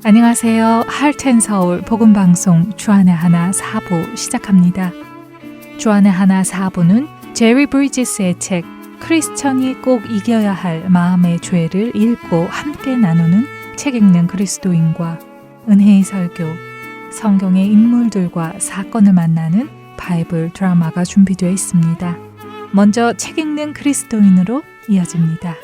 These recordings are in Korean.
안녕하세요. 할텐서울 복음방송 주안의 하나 4부 시작합니다. 주안의 하나 4부는 제리 브리지스의 책 크리스천이 꼭 이겨야 할 마음의 죄를 읽고 함께 나누는 책 읽는 그리스도인과 은혜의 설교, 성경의 인물들과 사건을 만나는 바이블 드라마가 준비되어 있습니다. 먼저 책 읽는 그리스도인으로 이어집니다.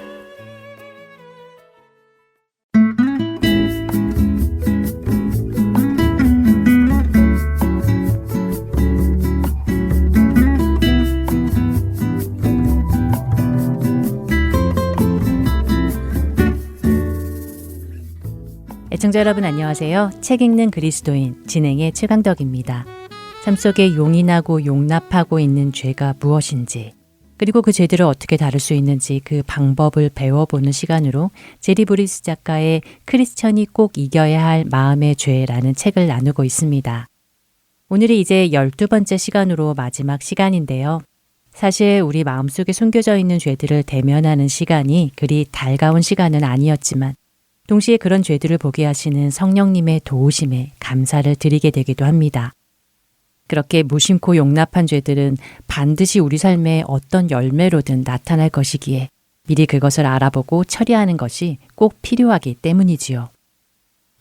애청자 여러분 안녕하세요. 책 읽는 그리스도인 진행의 최강덕입니다. 삶 속에 용인하고 용납하고 있는 죄가 무엇인지, 그리고 그 죄들을 어떻게 다룰 수 있는지 그 방법을 배워보는 시간으로 제리 브리스 작가의 크리스천이 꼭 이겨야 할 마음의 죄라는 책을 나누고 있습니다. 오늘이 이제 12번째 시간으로 마지막 시간인데요. 사실 우리 마음속에 숨겨져 있는 죄들을 대면하는 시간이 그리 달가운 시간은 아니었지만 동시에 그런 죄들을 보게 하시는 성령님의 도우심에 감사를 드리게 되기도 합니다. 그렇게 무심코 용납한 죄들은 반드시 우리 삶의 어떤 열매로든 나타날 것이기에 미리 그것을 알아보고 처리하는 것이 꼭 필요하기 때문이지요.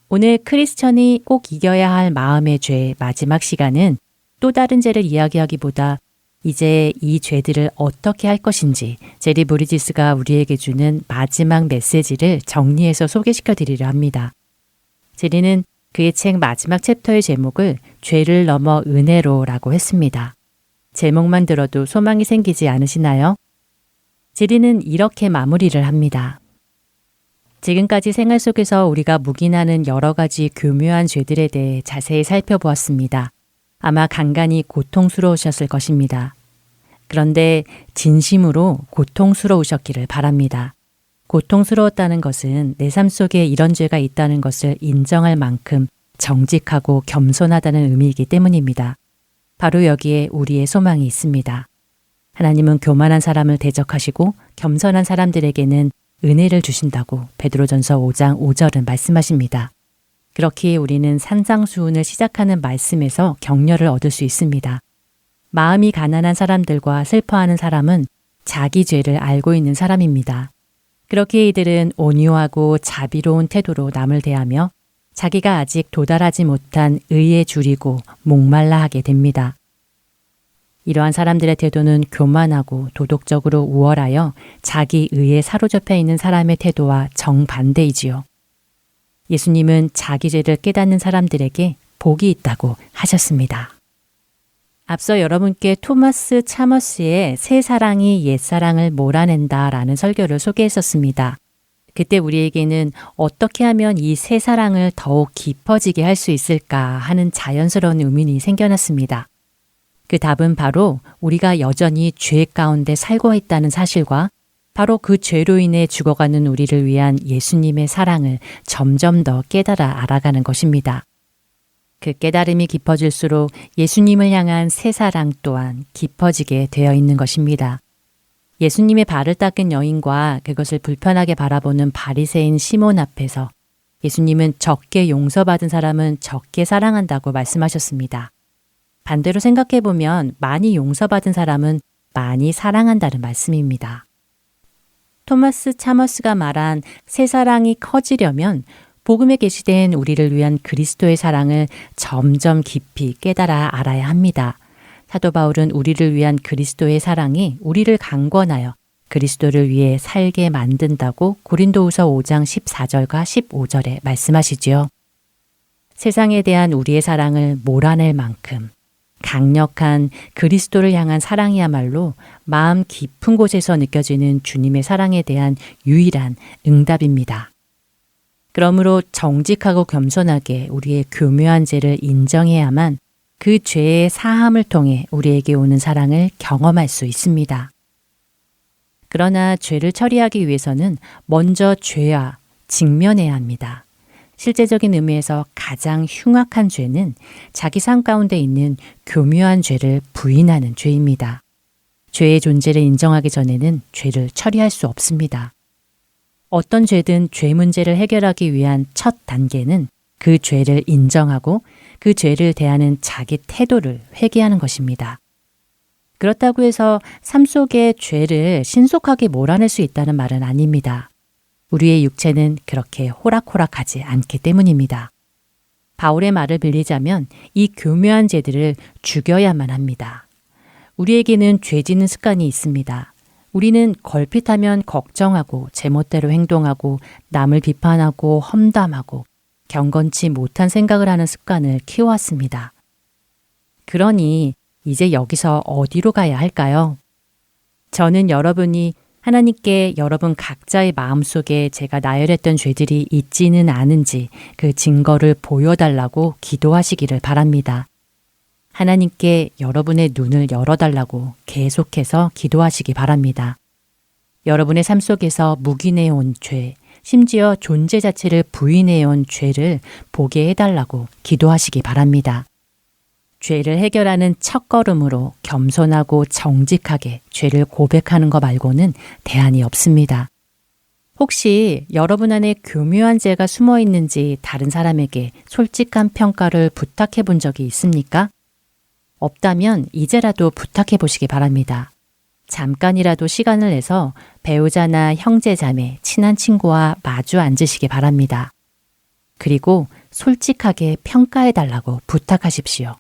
오늘 크리스천이 꼭 이겨야 할 마음의 죄 마지막 시간은 또 다른 죄를 이야기하기보다 이제 이 죄들을 어떻게 할 것인지 제리 브리지스가 우리에게 주는 마지막 메시지를 정리해서 소개시켜 드리려 합니다. 제리는 그의 책 마지막 챕터의 제목을 죄를 넘어 은혜로라고 했습니다. 제목만 들어도 소망이 생기지 않으시나요? 제리는 이렇게 마무리를 합니다. 지금까지 생활 속에서 우리가 묵인하는 여러 가지 교묘한 죄들에 대해 자세히 살펴보았습니다. 아마 간간히 고통스러우셨을 것입니다. 그런데 진심으로 고통스러우셨기를 바랍니다. 고통스러웠다는 것은 내 삶 속에 이런 죄가 있다는 것을 인정할 만큼 정직하고 겸손하다는 의미이기 때문입니다. 바로 여기에 우리의 소망이 있습니다. 하나님은 교만한 사람을 대적하시고 겸손한 사람들에게는 은혜를 주신다고 베드로전서 5장 5절은 말씀하십니다. 그렇기에 우리는 산상수훈을 시작하는 말씀에서 격려를 얻을 수 있습니다. 마음이 가난한 사람들과 슬퍼하는 사람은 자기 죄를 알고 있는 사람입니다. 그렇기에 이들은 온유하고 자비로운 태도로 남을 대하며 자기가 아직 도달하지 못한 의에 줄이고 목말라 하게 됩니다. 이러한 사람들의 태도는 교만하고 도덕적으로 우월하여 자기 의에 사로잡혀 있는 사람의 태도와 정반대이지요. 예수님은 자기 죄를 깨닫는 사람들에게 복이 있다고 하셨습니다. 앞서 여러분께 토마스 차머스의 새 사랑이 옛 사랑을 몰아낸다 라는 설교를 소개했었습니다. 그때 우리에게는 어떻게 하면 이 새 사랑을 더욱 깊어지게 할 수 있을까 하는 자연스러운 의문이 생겨났습니다. 그 답은 바로 우리가 여전히 죄 가운데 살고 있다는 사실과 바로 그 죄로 인해 죽어가는 우리를 위한 예수님의 사랑을 점점 더 깨달아 알아가는 것입니다. 그 깨달음이 깊어질수록 예수님을 향한 새 사랑 또한 깊어지게 되어 있는 것입니다. 예수님의 발을 닦은 여인과 그것을 불편하게 바라보는 바리새인 시몬 앞에서 예수님은 적게 용서받은 사람은 적게 사랑한다고 말씀하셨습니다. 반대로 생각해보면 많이 용서받은 사람은 많이 사랑한다는 말씀입니다. 토마스 차머스가 말한 새 사랑이 커지려면 복음에 계시된 우리를 위한 그리스도의 사랑을 점점 깊이 깨달아 알아야 합니다. 사도 바울은 우리를 위한 그리스도의 사랑이 우리를 강권하여 그리스도를 위해 살게 만든다고 고린도후서 5장 14절과 15절에 말씀하시지요. 세상에 대한 우리의 사랑을 몰아낼 만큼 강력한 그리스도를 향한 사랑이야말로 마음 깊은 곳에서 느껴지는 주님의 사랑에 대한 유일한 응답입니다. 그러므로 정직하고 겸손하게 우리의 교묘한 죄를 인정해야만 그 죄의 사함을 통해 우리에게 오는 사랑을 경험할 수 있습니다. 그러나 죄를 처리하기 위해서는 먼저 죄와 직면해야 합니다. 실제적인 의미에서 가장 흉악한 죄는 자기 삶 가운데 있는 교묘한 죄를 부인하는 죄입니다. 죄의 존재를 인정하기 전에는 죄를 처리할 수 없습니다. 어떤 죄든 죄 문제를 해결하기 위한 첫 단계는 그 죄를 인정하고 그 죄를 대하는 자기 태도를 회개하는 것입니다. 그렇다고 해서 삶 속의 죄를 신속하게 몰아낼 수 있다는 말은 아닙니다. 우리의 육체는 그렇게 호락호락하지 않기 때문입니다. 바울의 말을 빌리자면 이 교묘한 죄들을 죽여야만 합니다. 우리에게는 죄 짓는 습관이 있습니다. 우리는 걸핏하면 걱정하고 제멋대로 행동하고 남을 비판하고 험담하고 경건치 못한 생각을 하는 습관을 키워왔습니다. 그러니 이제 여기서 어디로 가야 할까요? 저는 여러분이 하나님께 여러분 각자의 마음속에 제가 나열했던 죄들이 있지는 않은지 그 증거를 보여달라고 기도하시기를 바랍니다. 하나님께 여러분의 눈을 열어달라고 계속해서 기도하시기 바랍니다. 여러분의 삶 속에서 묵인해온 죄, 심지어 존재 자체를 부인해온 죄를 보게 해달라고 기도하시기 바랍니다. 죄를 해결하는 첫걸음으로 겸손하고 정직하게 죄를 고백하는 것 말고는 대안이 없습니다. 혹시 여러분 안에 교묘한 죄가 숨어 있는지 다른 사람에게 솔직한 평가를 부탁해 본 적이 있습니까? 없다면 이제라도 부탁해 보시기 바랍니다. 잠깐이라도 시간을 내서 배우자나 형제 자매, 친한 친구와 마주 앉으시기 바랍니다. 그리고 솔직하게 평가해 달라고 부탁하십시오.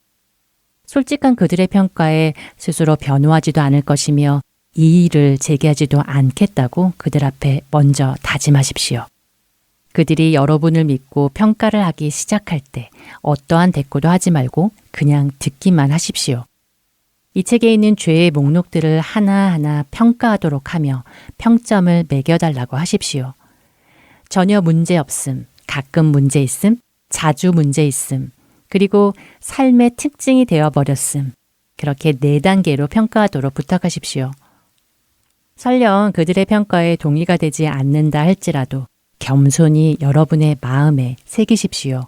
솔직한 그들의 평가에 스스로 변호하지도 않을 것이며 이의를 제기하지도 않겠다고 그들 앞에 먼저 다짐하십시오. 그들이 여러분을 믿고 평가를 하기 시작할 때 어떠한 대꾸도 하지 말고 그냥 듣기만 하십시오. 이 책에 있는 죄의 목록들을 하나하나 평가하도록 하며 평점을 매겨달라고 하십시오. 전혀 문제 없음, 가끔 문제 있음, 자주 문제 있음, 그리고 삶의 특징이 되어버렸음. 그렇게 4단계로 평가하도록 부탁하십시오. 설령 그들의 평가에 동의가 되지 않는다 할지라도 겸손히 여러분의 마음에 새기십시오.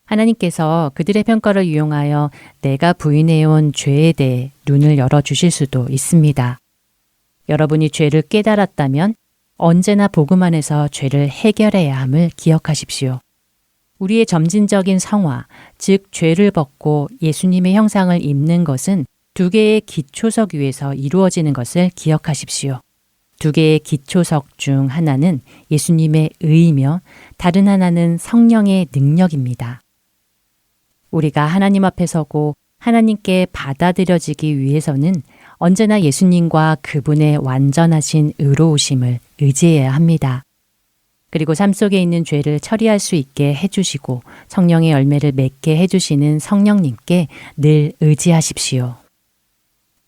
하나님께서 그들의 평가를 이용하여 내가 부인해온 죄에 대해 눈을 열어주실 수도 있습니다. 여러분이 죄를 깨달았다면 언제나 복음 안에서 죄를 해결해야 함을 기억하십시오. 우리의 점진적인 성화, 즉 죄를 벗고 예수님의 형상을 입는 것은 2개의 기초석 위에서 이루어지는 것을 기억하십시오. 2개의 기초석 중 하나는 예수님의 의이며 다른 하나는 성령의 능력입니다. 우리가 하나님 앞에 서고 하나님께 받아들여지기 위해서는 언제나 예수님과 그분의 완전하신 의로우심을 의지해야 합니다. 그리고 삶 속에 있는 죄를 처리할 수 있게 해주시고 성령의 열매를 맺게 해주시는 성령님께 늘 의지하십시오.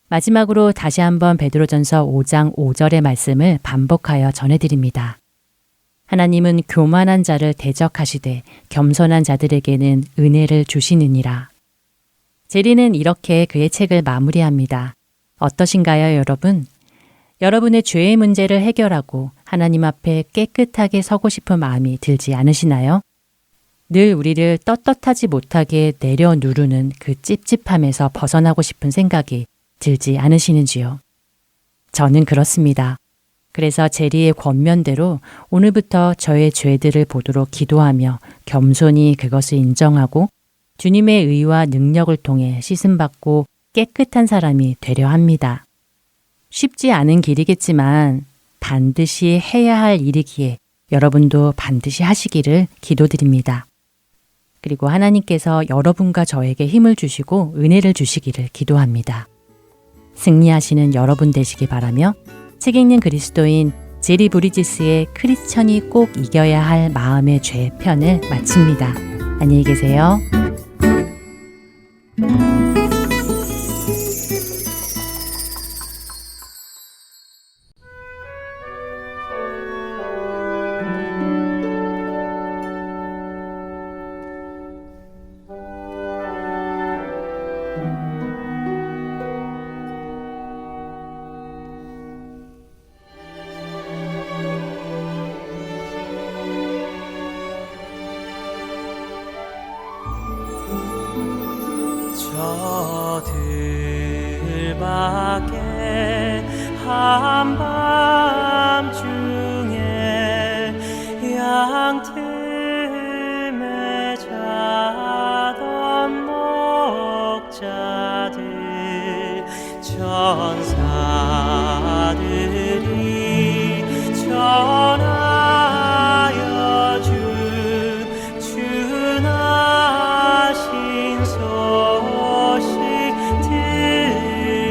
마지막으로 다시 한번 베드로전서 5장 5절의 말씀을 반복하여 전해드립니다. 하나님은 교만한 자를 대적하시되 겸손한 자들에게는 은혜를 주시느니라. 제리는 이렇게 그의 책을 마무리합니다. 어떠신가요, 여러분? 여러분의 죄의 문제를 해결하고 하나님 앞에 깨끗하게 서고 싶은 마음이 들지 않으시나요? 늘 우리를 떳떳하지 못하게 내려 누르는 그 찝찝함에서 벗어나고 싶은 생각이 들지 않으시는지요? 저는 그렇습니다. 그래서 제리의 권면대로 오늘부터 저의 죄들을 보도록 기도하며 겸손히 그것을 인정하고 주님의 의와 능력을 통해 씻음받고 깨끗한 사람이 되려 합니다. 쉽지 않은 길이겠지만 반드시 해야 할 일이기에 여러분도 반드시 하시기를 기도드립니다. 그리고 하나님께서 여러분과 저에게 힘을 주시고 은혜를 주시기를 기도합니다. 승리하시는 여러분 되시기 바라며 책 읽는 그리스도인 제리 브리지스의 크리스천이 꼭 이겨야 할 마음의 죄 편을 마칩니다. 안녕히 계세요. 들밖에 한밤중에 양틈에 천사들이 전하여 주 나신 소식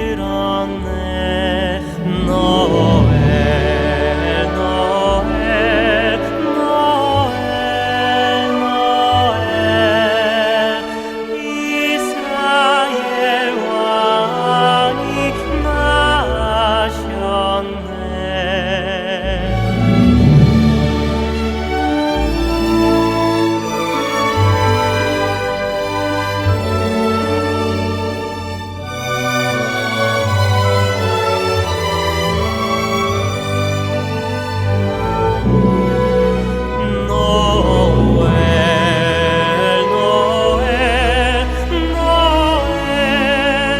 들었네. 노엘 노엘 노엘 노엘 이스라엘 왕이 나셨네. 노엘 노엘 노엘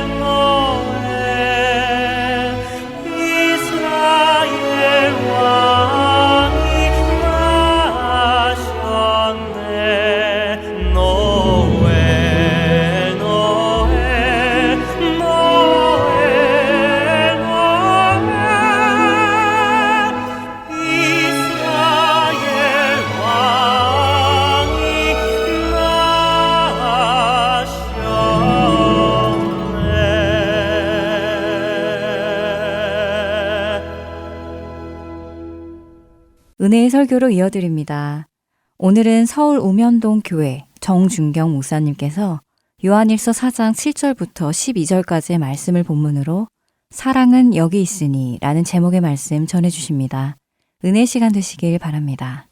노엘 이스라엘 왕이 나셨네. 노엘 노엘 노엘 노엘 이스라엘 왕이 나셨네. 은혜의 설교로 이어드립니다. 오늘은 서울 오면동 교회 정준경 목사님께서 요한일서 4장 7절부터 12절까지의 말씀을 본문으로 사랑은 여기 있으니 라는 제목의 말씀 전해주십니다. 은혜 시간 되시길 바랍니다.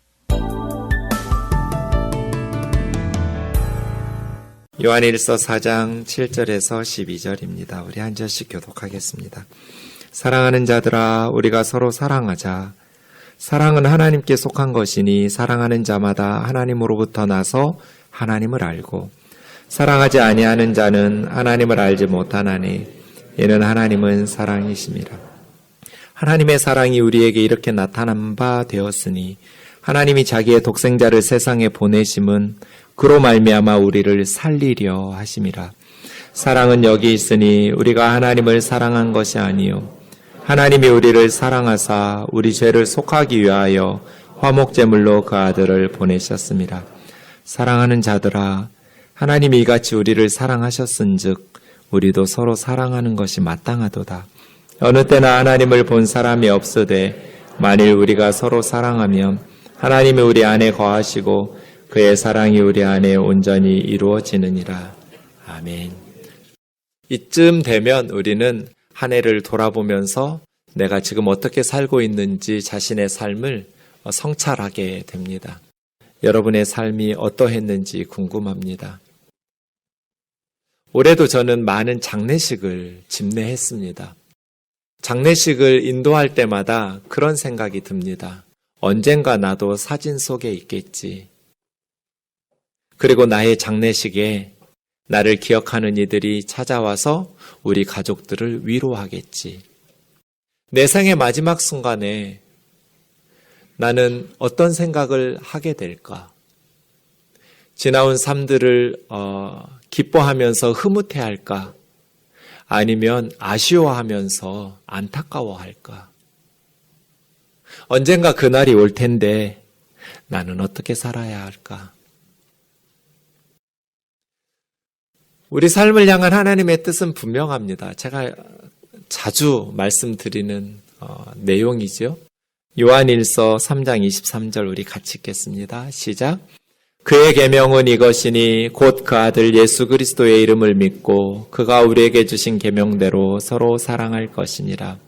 요한일서 4장 7절에서 12절입니다. 우리 한 절씩 교독하겠습니다. 사랑하는 자들아, 우리가 서로 사랑하자. 사랑은 하나님께 속한 것이니 사랑하는 자마다 하나님으로부터 나서 하나님을 알고 사랑하지 아니하는 자는 하나님을 알지 못하나니 이는 하나님은 사랑이심이라. 하나님의 사랑이 우리에게 이렇게 나타난 바 되었으니 하나님이 자기의 독생자를 세상에 보내심은 그로 말미암아 우리를 살리려 하심이라. 사랑은 여기 있으니 우리가 하나님을 사랑한 것이 아니요 하나님이 우리를 사랑하사 우리 죄를 속하기 위하여 화목제물로 그 아들을 보내셨습니다. 사랑하는 자들아, 하나님이 이같이 우리를 사랑하셨은즉 우리도 서로 사랑하는 것이 마땅하도다. 어느 때나 하나님을 본 사람이 없으되 만일 우리가 서로 사랑하면 하나님이 우리 안에 거하시고 그의 사랑이 우리 안에 온전히 이루어지느니라. 아멘. 이쯤 되면 우리는 한 해를 돌아보면서 내가 지금 어떻게 살고 있는지 자신의 삶을 성찰하게 됩니다. 여러분의 삶이 어떠했는지 궁금합니다. 올해도 저는 많은 장례식을 집례했습니다. 장례식을 인도할 때마다 그런 생각이 듭니다. 언젠가 나도 사진 속에 있겠지. 그리고 나의 장례식에 나를 기억하는 이들이 찾아와서 우리 가족들을 위로하겠지. 내 생의 마지막 순간에 나는 어떤 생각을 하게 될까? 지나온 삶들을 기뻐하면서 흐뭇해할까? 아니면 아쉬워하면서 안타까워할까? 언젠가 그날이 올 텐데 나는 어떻게 살아야 할까? 우리 삶을 향한 하나님의 뜻은 분명합니다. 제가 자주 말씀드리는 내용이죠. 요한일서 3장 23절 우리 같이 읽겠습니다. 시작. 그의 계명은 이것이니 곧 그 아들 예수 그리스도의 이름을 믿고 그가 우리에게 주신 계명대로 서로 사랑할 것이니라.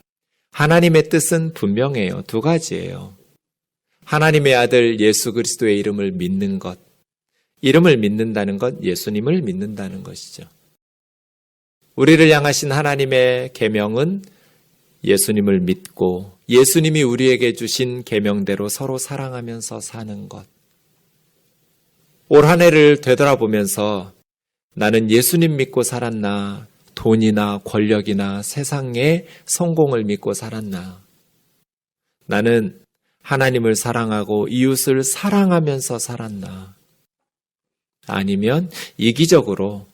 하나님의 뜻은 분명해요. 두 가지예요. 하나님의 아들 예수 그리스도의 이름을 믿는 것. 이름을 믿는다는 것, 예수님을 믿는다는 것이죠. 우리를 향하신 하나님의 계명은 예수님을 믿고 예수님이 우리에게 주신 계명대로 서로 사랑하면서 사는 것. 올 한 해를 되돌아보면서 나는 예수님 믿고 살았나, 돈이나 권력이나 세상의 성공을 믿고 살았나. 나는 하나님을 사랑하고 이웃을 사랑하면서 살았나. 아니면 이기적으로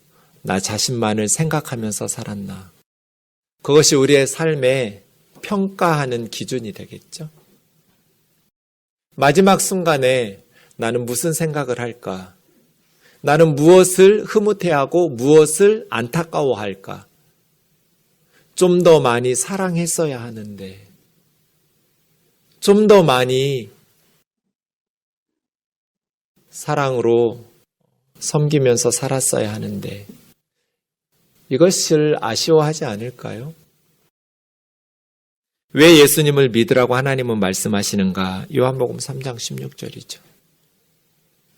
나 자신만을 생각하면서 살았나. 그것이 우리의 삶에 평가하는 기준이 되겠죠. 마지막 순간에 나는 무슨 생각을 할까? 나는 무엇을 흐뭇해하고 무엇을 안타까워할까? 좀 더 많이 사랑했어야 하는데, 좀 더 많이 사랑으로 섬기면서 살았어야 하는데, 이것을 아쉬워하지 않을까요? 왜 예수님을 믿으라고 하나님은 말씀하시는가? 요한복음 3장 16절이죠.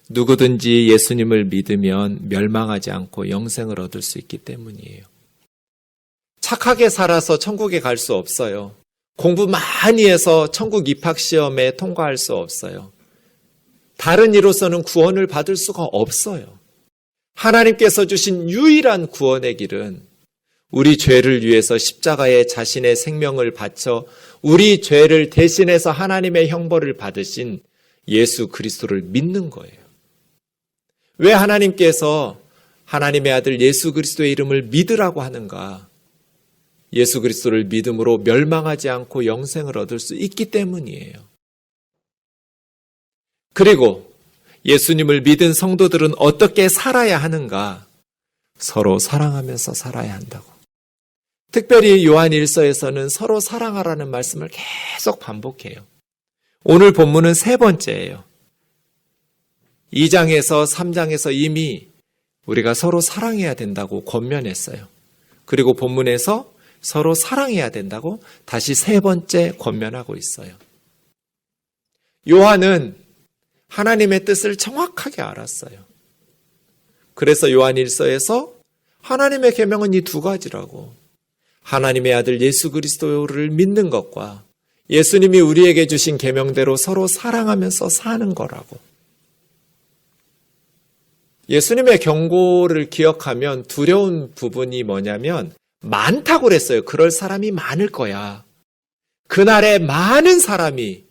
누구든지 예수님을 믿으면 멸망하지 않고 영생을 얻을 수 있기 때문이에요. 착하게 살아서 천국에 갈 수 없어요. 공부 많이 해서 천국 입학 시험에 통과할 수 없어요. 다른 이로서는 구원을 받을 수가 없어요. 하나님께서 주신 유일한 구원의 길은 우리 죄를 위해서 십자가에 자신의 생명을 바쳐 우리 죄를 대신해서 하나님의 형벌을 받으신 예수 그리스도를 믿는 거예요. 왜 하나님께서 하나님의 아들 예수 그리스도의 이름을 믿으라고 하는가? 예수 그리스도를 믿음으로 멸망하지 않고 영생을 얻을 수 있기 때문이에요. 그리고 예수님을 믿은 성도들은 어떻게 살아야 하는가? 서로 사랑하면서 살아야 한다고. 특별히 요한 1서에서는 서로 사랑하라는 말씀을 계속 반복해요. 오늘 본문은 세 번째예요. 2장에서 3장에서 이미 우리가 서로 사랑해야 된다고 권면했어요. 그리고 본문에서 서로 사랑해야 된다고 다시 세 번째 권면하고 있어요. 요한은 하나님의 뜻을 정확하게 알았어요. 그래서 요한 1서에서 하나님의 계명은 이 두 가지라고. 하나님의 아들 예수 그리스도를 믿는 것과 예수님이 우리에게 주신 계명대로 서로 사랑하면서 사는 거라고. 예수님의 경고를 기억하면 두려운 부분이 뭐냐면 많다고 그랬어요. 그럴 사람이 많을 거야. 그날에 많은 사람이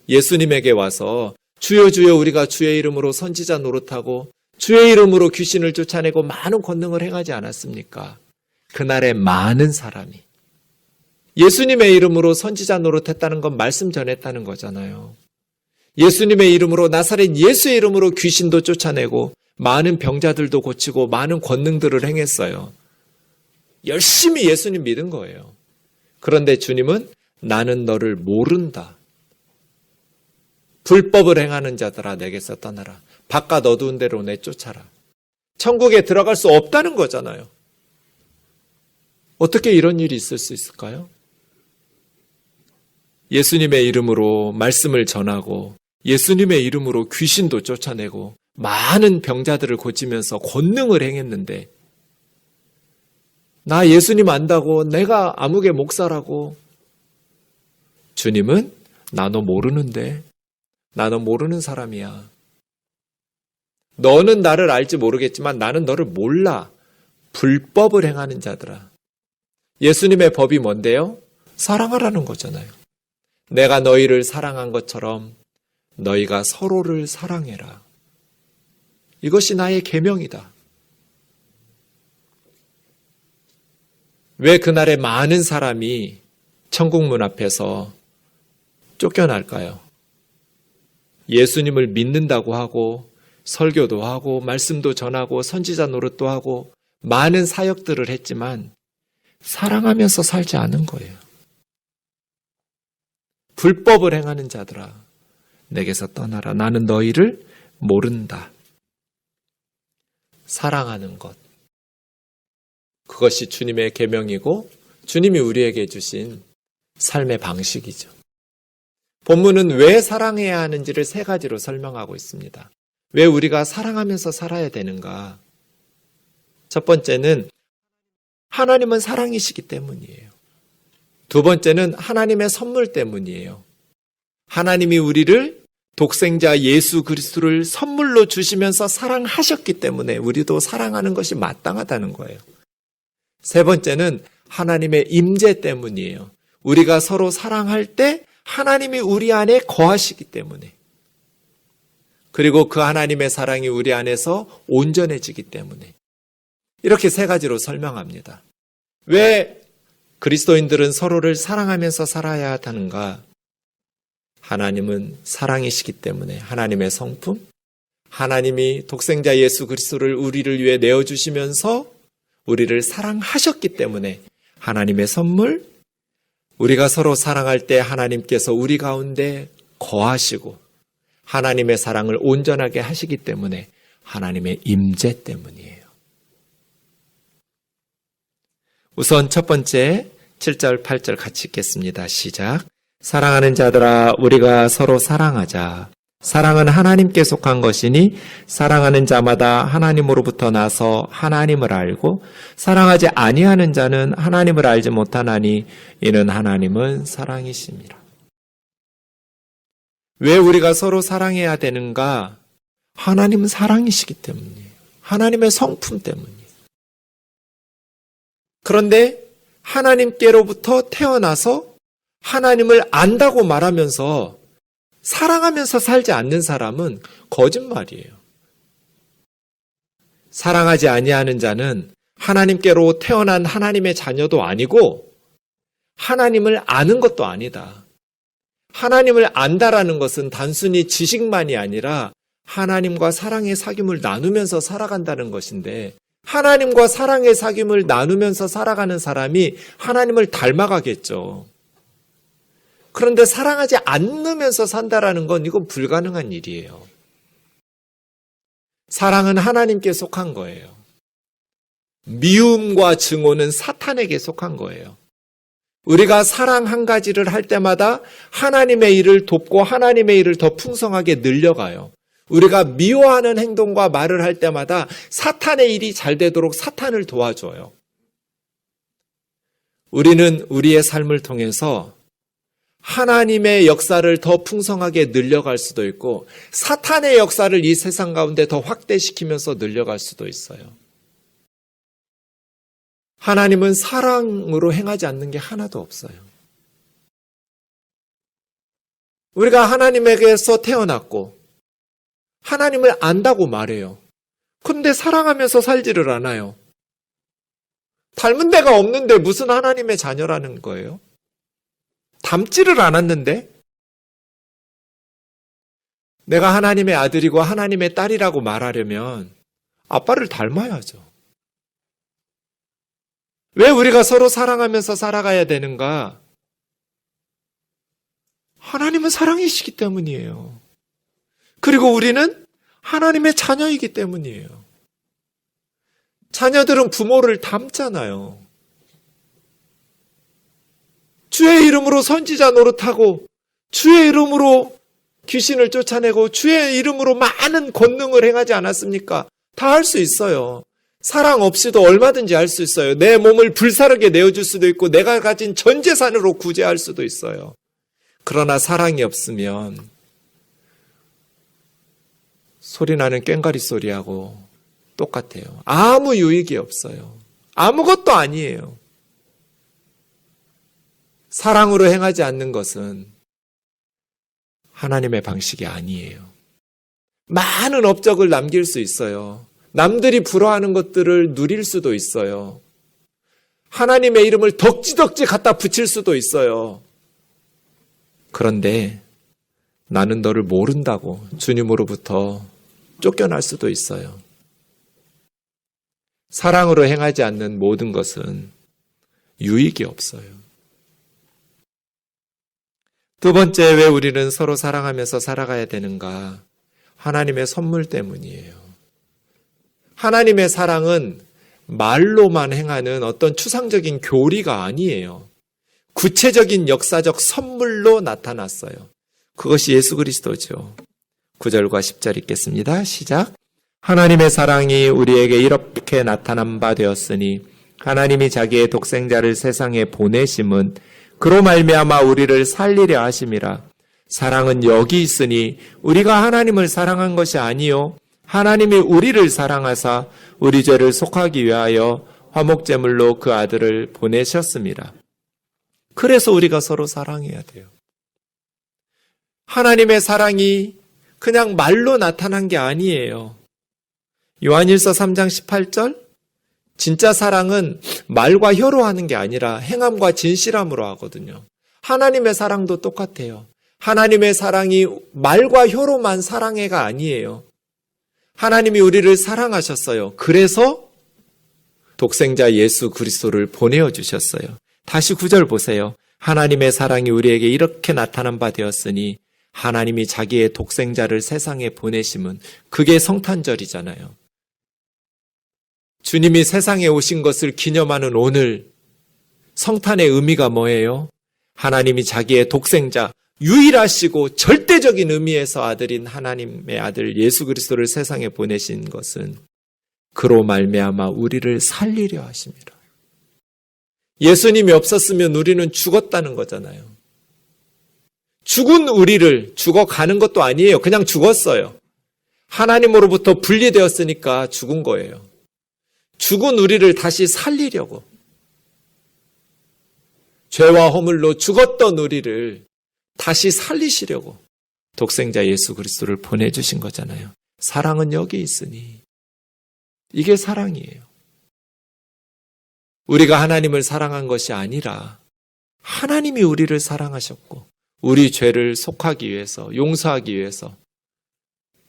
예수님에게 와서 주여 주여 우리가 주의 이름으로 선지자 노릇하고 주의 이름으로 귀신을 쫓아내고 많은 권능을 행하지 않았습니까? 그날에 많은 사람이 예수님의 이름으로 선지자 노릇했다는 건 말씀 전했다는 거잖아요. 예수님의 이름으로 나사렛 예수의 이름으로 귀신도 쫓아내고 많은 병자들도 고치고 많은 권능들을 행했어요. 열심히 예수님 믿은 거예요. 그런데 주님은 나는 너를 모른다. 불법을 행하는 자들아 내게서 떠나라. 바깥 어두운 데로 내쫓아라. 천국에 들어갈 수 없다는 거잖아요. 어떻게 이런 일이 있을 수 있을까요? 예수님의 이름으로 말씀을 전하고 예수님의 이름으로 귀신도 쫓아내고 많은 병자들을 고치면서 권능을 행했는데 나 예수님 안다고 내가 아무개 목사라고 주님은 나 너 모르는데 나 너 모르는 사람이야. 너는 나를 알지 모르겠지만 나는 너를 몰라. 불법을 행하는 자들아. 예수님의 법이 뭔데요? 사랑하라는 거잖아요. 내가 너희를 사랑한 것처럼 너희가 서로를 사랑해라. 이것이 나의 계명이다. 왜 그날에 많은 사람이 천국문 앞에서 쫓겨날까요? 예수님을 믿는다고 하고 설교도 하고 말씀도 전하고 선지자 노릇도 하고 많은 사역들을 했지만 사랑하면서 살지 않은 거예요. 불법을 행하는 자들아 내게서 떠나라. 나는 너희를 모른다. 사랑하는 것. 그것이 주님의 계명이고 주님이 우리에게 주신 삶의 방식이죠. 본문은 왜 사랑해야 하는지를 세 가지로 설명하고 있습니다. 왜 우리가 사랑하면서 살아야 되는가? 첫 번째는 하나님은 사랑이시기 때문이에요. 두 번째는 하나님의 선물 때문이에요. 하나님이 우리를 독생자 예수 그리스도를 선물로 주시면서 사랑하셨기 때문에 우리도 사랑하는 것이 마땅하다는 거예요. 세 번째는 하나님의 임재 때문이에요. 우리가 서로 사랑할 때 하나님이 우리 안에 거하시기 때문에. 그리고 그 하나님의 사랑이 우리 안에서 온전해지기 때문에. 이렇게 세 가지로 설명합니다. 왜 그리스도인들은 서로를 사랑하면서 살아야 하는가? 하나님은 사랑이시기 때문에 하나님의 성품, 하나님이 독생자 예수 그리스도를 우리를 위해 내어주시면서 우리를 사랑하셨기 때문에 하나님의 선물, 우리가 서로 사랑할 때 하나님께서 우리 가운데 거하시고 하나님의 사랑을 온전하게 하시기 때문에 하나님의 임재 때문이에요. 우선 첫 번째 7절, 8절 같이 읽겠습니다. 시작. 사랑하는 자들아 우리가 서로 사랑하자. 사랑은 하나님께 속한 것이니 사랑하는 자마다 하나님으로부터 나서 하나님을 알고 사랑하지 아니하는 자는 하나님을 알지 못하나니 이는 하나님은 사랑이심이라. 왜 우리가 서로 사랑해야 되는가? 하나님은 사랑이시기 때문이에요. 하나님의 성품 때문이에요. 그런데 하나님께로부터 태어나서 하나님을 안다고 말하면서 사랑하면서 살지 않는 사람은 거짓말이에요. 사랑하지 아니하는 자는 하나님께로 태어난 하나님의 자녀도 아니고 하나님을 아는 것도 아니다. 하나님을 안다라는 것은 단순히 지식만이 아니라 하나님과 사랑의 사귐을 나누면서 살아간다는 것인데 하나님과 사랑의 사귐을 나누면서 살아가는 사람이 하나님을 닮아가겠죠. 그런데 사랑하지 않으면서 산다라는 건 이건 불가능한 일이에요. 사랑은 하나님께 속한 거예요. 미움과 증오는 사탄에게 속한 거예요. 우리가 사랑 한 가지를 할 때마다 하나님의 일을 돕고 하나님의 일을 더 풍성하게 늘려가요. 우리가 미워하는 행동과 말을 할 때마다 사탄의 일이 잘 되도록 사탄을 도와줘요. 우리는 우리의 삶을 통해서 하나님의 역사를 더 풍성하게 늘려갈 수도 있고 사탄의 역사를 이 세상 가운데 더 확대시키면서 늘려갈 수도 있어요. 하나님은 사랑으로 행하지 않는 게 하나도 없어요. 우리가 하나님에게서 태어났고 하나님을 안다고 말해요. 그런데 사랑하면서 살지를 않아요. 닮은 데가 없는데 무슨 하나님의 자녀라는 거예요? 닮지를 않았는데? 내가 하나님의 아들이고 하나님의 딸이라고 말하려면 아빠를 닮아야죠. 왜 우리가 서로 사랑하면서 살아가야 되는가? 하나님은 사랑이시기 때문이에요. 그리고 우리는 하나님의 자녀이기 때문이에요. 자녀들은 부모를 닮잖아요. 주의 이름으로 선지자 노릇하고 주의 이름으로 귀신을 쫓아내고 주의 이름으로 많은 권능을 행하지 않았습니까? 다 할 수 있어요. 사랑 없이도 얼마든지 할 수 있어요. 내 몸을 불사르게 내어줄 수도 있고 내가 가진 전 재산으로 구제할 수도 있어요. 그러나 사랑이 없으면 소리나는 꽹과리 소리하고 똑같아요. 아무 유익이 없어요. 아무것도 아니에요. 사랑으로 행하지 않는 것은 하나님의 방식이 아니에요. 많은 업적을 남길 수 있어요. 남들이 부러워하는 것들을 누릴 수도 있어요. 하나님의 이름을 덕지덕지 갖다 붙일 수도 있어요. 그런데 나는 너를 모른다고 주님으로부터 쫓겨날 수도 있어요. 사랑으로 행하지 않는 모든 것은 유익이 없어요. 두 번째, 왜 우리는 서로 사랑하면서 살아가야 되는가? 하나님의 선물 때문이에요. 하나님의 사랑은 말로만 행하는 어떤 추상적인 교리가 아니에요. 구체적인 역사적 선물로 나타났어요. 그것이 예수 그리스도죠. 9절과 10절 읽겠습니다. 시작. 하나님의 사랑이 우리에게 이렇게 나타난 바 되었으니 하나님이 자기의 독생자를 세상에 보내심은 그로 말미암아 우리를 살리려 하심이라. 사랑은 여기 있으니 우리가 하나님을 사랑한 것이 아니요 하나님이 우리를 사랑하사 우리 죄를 속하기 위하여 화목제물로 그 아들을 보내셨습니다. 그래서 우리가 서로 사랑해야 돼요. 하나님의 사랑이 그냥 말로 나타난 게 아니에요. 요한일서 3장 18절 진짜 사랑은 말과 혀로 하는 게 아니라 행함과 진실함으로 하거든요. 하나님의 사랑도 똑같아요. 하나님의 사랑이 말과 혀로만 사랑해가 아니에요. 하나님이 우리를 사랑하셨어요. 그래서 독생자 예수 그리스도를 보내어 주셨어요. 다시 9절 보세요. 하나님의 사랑이 우리에게 이렇게 나타난 바 되었으니 하나님이 자기의 독생자를 세상에 보내심은 그게 성탄절이잖아요. 주님이 세상에 오신 것을 기념하는 오늘 성탄의 의미가 뭐예요? 하나님이 자기의 독생자, 유일하시고 절대적인 의미에서 아들인 하나님의 아들 예수 그리스도를 세상에 보내신 것은 그로 말미암아 우리를 살리려 하심이라. 예수님이 없었으면 우리는 죽었다는 거잖아요. 죽은 우리를, 죽어가는 것도 아니에요. 그냥 죽었어요. 하나님으로부터 분리되었으니까 죽은 거예요. 죽은 우리를 다시 살리려고. 죄와 허물로 죽었던 우리를 다시 살리시려고 독생자 예수 그리스도를 보내주신 거잖아요. 사랑은 여기 있으니. 이게 사랑이에요. 우리가 하나님을 사랑한 것이 아니라 하나님이 우리를 사랑하셨고 우리 죄를 속하기 위해서, 용서하기 위해서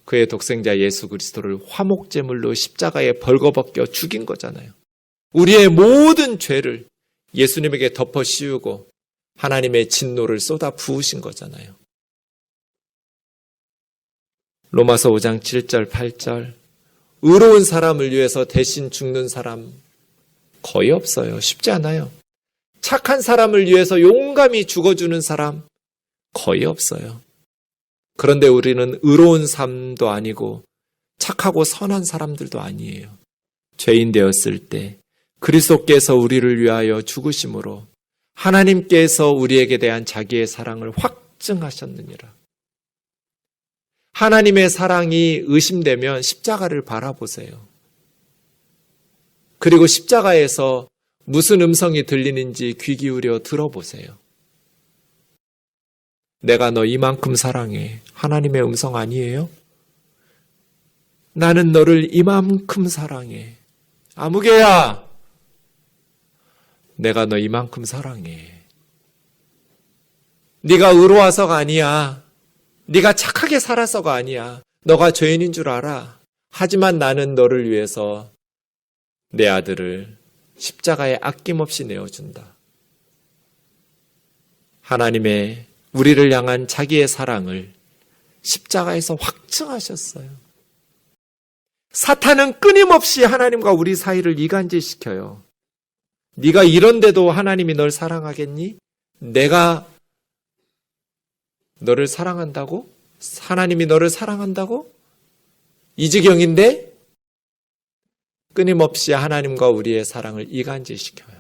그의 독생자 예수 그리스도를 화목제물로 십자가에 벌거벗겨 죽인 거잖아요. 우리의 모든 죄를 예수님에게 덮어 씌우고 하나님의 진노를 쏟아 부으신 거잖아요. 로마서 5장 7절 8절 의로운 사람을 위해서 대신 죽는 사람 거의 없어요. 쉽지 않아요. 착한 사람을 위해서 용감히 죽어주는 사람 거의 없어요. 그런데 우리는 의로운 삶도 아니고 착하고 선한 사람들도 아니에요. 죄인 되었을 때 그리스도께서 우리를 위하여 죽으심으로 하나님께서 우리에게 대한 자기의 사랑을 확증하셨느니라. 하나님의 사랑이 의심되면 십자가를 바라보세요. 그리고 십자가에서 무슨 음성이 들리는지 귀 기울여 들어보세요. 내가 너 이만큼 사랑해. 하나님의 음성 아니에요? 나는 너를 이만큼 사랑해. 아무개야, 내가 너 이만큼 사랑해. 네가 의로워서가 아니야. 네가 착하게 살아서가 아니야. 너가 죄인인 줄 알아. 하지만 나는 너를 위해서 내 아들을 십자가에 아낌없이 내어준다. 하나님의 우리를 향한 자기의 사랑을 십자가에서 확증하셨어요. 사탄은 끊임없이 하나님과 우리 사이를 이간질시켜요. 네가 이런데도 하나님이 널 사랑하겠니? 내가 너를 사랑한다고? 하나님이 너를 사랑한다고? 이 지경인데 끊임없이 하나님과 우리의 사랑을 이간질시켜요.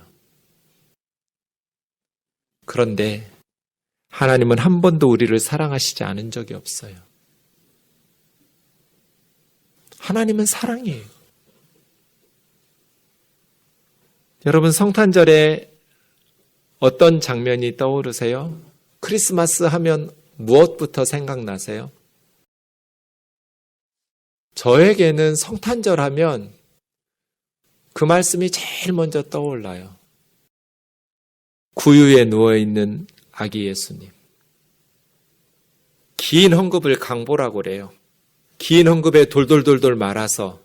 그런데 하나님은 한 번도 우리를 사랑하시지 않은 적이 없어요. 하나님은 사랑이에요. 여러분, 성탄절에 어떤 장면이 떠오르세요? 크리스마스 하면 무엇부터 생각나세요? 저에게는 성탄절 하면 그 말씀이 제일 먼저 떠올라요. 구유에 누워있는 아기 예수님. 긴 헝겊을 강보라고 그래요. 긴 헝겊에 돌돌돌돌 말아서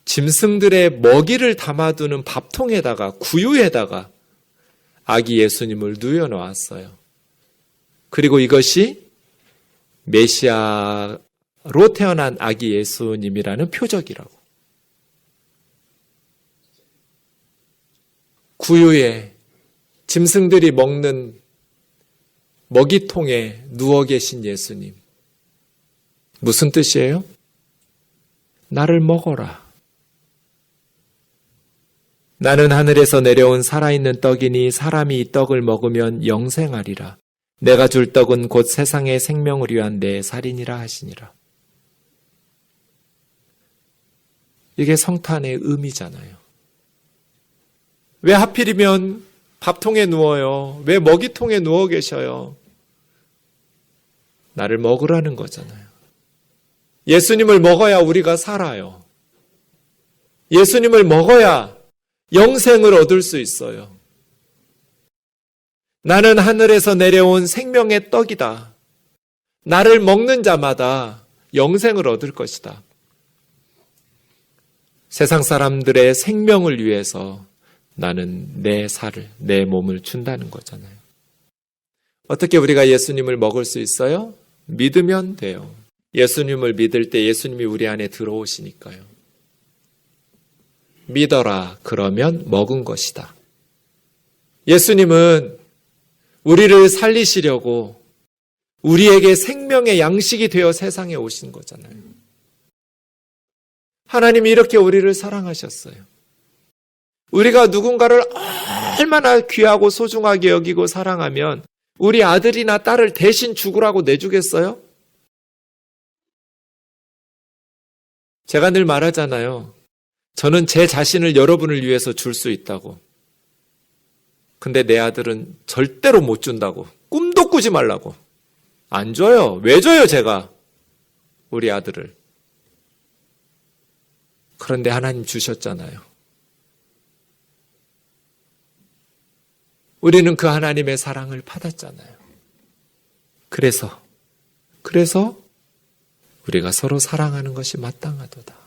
짐승들의 먹이를 담아두는 밥통에다가 구유에다가 아기 예수님을 누워놓았어요. 그리고 이것이 메시아로 태어난 아기 예수님이라는 표적이라고. 구유에 짐승들이 먹는 먹이통에 누워 계신 예수님. 무슨 뜻이에요? 나를 먹어라. 나는 하늘에서 내려온 살아있는 떡이니 사람이 이 떡을 먹으면 영생하리라. 내가 줄 떡은 곧 세상의 생명을 위한 내 살이니라 하시니라. 이게 성탄의 의미잖아요. 왜 하필이면 밥통에 누워요? 왜 먹이통에 누워 계셔요? 나를 먹으라는 거잖아요. 예수님을 먹어야 우리가 살아요. 예수님을 먹어야 영생을 얻을 수 있어요. 나는 하늘에서 내려온 생명의 떡이다. 나를 먹는 자마다 영생을 얻을 것이다. 세상 사람들의 생명을 위해서 나는 내 살을, 내 몸을 준다는 거잖아요. 어떻게 우리가 예수님을 먹을 수 있어요? 믿으면 돼요. 예수님을 믿을 때 예수님이 우리 안에 들어오시니까요. 믿어라, 그러면 먹은 것이다. 예수님은 우리를 살리시려고 우리에게 생명의 양식이 되어 세상에 오신 거잖아요. 하나님이 이렇게 우리를 사랑하셨어요. 우리가 누군가를 얼마나 귀하고 소중하게 여기고 사랑하면 우리 아들이나 딸을 대신 죽으라고 내주겠어요? 제가 늘 말하잖아요. 저는 제 자신을 여러분을 위해서 줄 수 있다고. 근데 내 아들은 절대로 못 준다고. 꿈도 꾸지 말라고. 안 줘요. 왜 줘요, 제가? 우리 아들을. 그런데 하나님 주셨잖아요. 우리는 그 하나님의 사랑을 받았잖아요. 그래서 우리가 서로 사랑하는 것이 마땅하도다.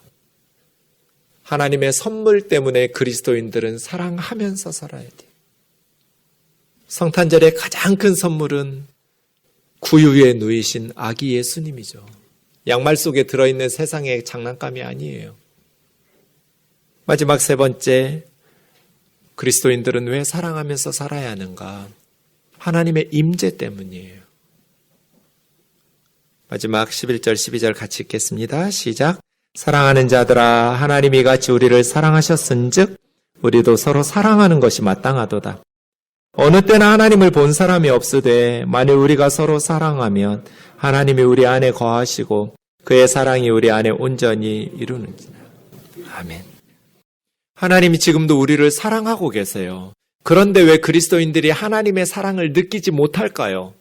하나님의 선물 때문에 그리스도인들은 사랑하면서 살아야 돼요. 성탄절의 가장 큰 선물은 구유에 누이신 아기 예수님이죠. 양말 속에 들어있는 세상의 장난감이 아니에요. 마지막 세 번째, 그리스도인들은 왜 사랑하면서 살아야 하는가? 하나님의 임재 때문이에요. 마지막 11절, 12절 같이 읽겠습니다. 시작. 사랑하는 자들아, 하나님이 같이 우리를 사랑하셨은즉 우리도 서로 사랑하는 것이 마땅하도다. 어느 때나 하나님을 본 사람이 없으되 만일 우리가 서로 사랑하면 하나님이 우리 안에 거하시고 그의 사랑이 우리 안에 온전히 이루는지라. 아멘. 하나님이 지금도 우리를 사랑하고 계세요. 그런데 왜 그리스도인들이 하나님의 사랑을 느끼지 못할까요?